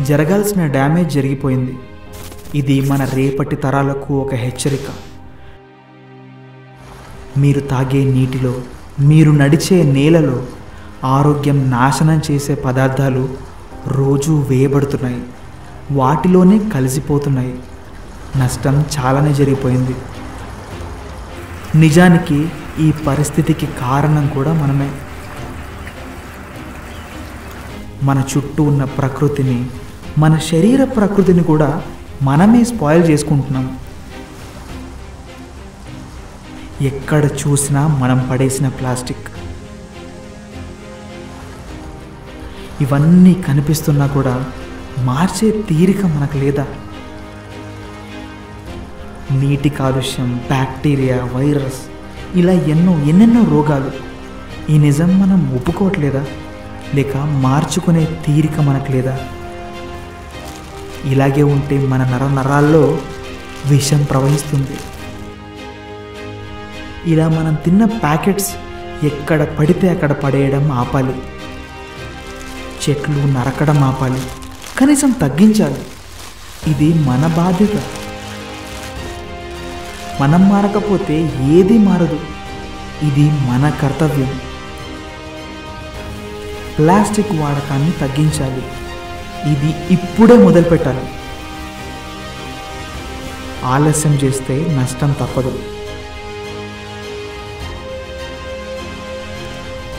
జరగాల్సిన డ్యామేజ్ జరిగిపోయింది. ఇది మన రేపటి తరాలకు ఒక హెచ్చరిక. మీరు తాగే నీటిలో, మీరు నడిచే నేలలో ఆరోగ్యం నాశనం చేసే పదార్థాలు రోజూ వేయబడుతున్నాయి. వాటిలోనే కలిసిపోతున్నాయి. నష్టం చాలానే జరిగిపోయింది. నిజానికి ఈ పరిస్థితికి కారణం కూడా మనమే. మన చుట్టూ ఉన్న ప్రకృతిని, మన శరీర ప్రకృతిని కూడా మనమే స్పాయిల్ చేసుకుంటున్నాం. ఎక్కడ చూసినా మనం పడేసిన ప్లాస్టిక్. ఇవన్నీ కనిపిస్తున్నా కూడా మార్చే తీరిక మనకు లేదా? నీటి కాలుష్యం, బ్యాక్టీరియా, వైరస్, ఇలా ఎన్నెన్నో రోగాలు. ఈ నిజం మనం ఒప్పుకోవట్లేదా? లేక మార్చుకునే తీరిక మనకు లేదా? ఇలాగే ఉంటే మన నరాల్లో విషం ప్రవహిస్తుంది. ఇలా మనం తిన్న ప్యాకెట్స్ ఎక్కడ పడితే అక్కడ పడేయడం ఆపాలి. చెట్లు నరకడం ఆపాలి. కనీసం తగ్గించాలి. ఇది మన బాధ్యత. మనం మారకపోతే ఏది మారదు. ఇది మన కర్తవ్యం. ప్లాస్టిక్ వాడకాన్ని తగ్గించాలి. ఇది ఇప్పుడే మొదలుపెట్టాలి. ఆలస్యం చేస్తే నష్టం తప్పదు.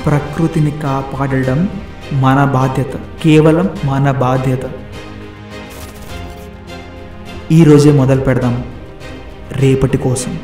ప్రకృతిని కాపాడడం మన బాధ్యత, కేవలం మన బాధ్యత. ఈరోజే మొదలు పెడదాం రేపటి కోసం.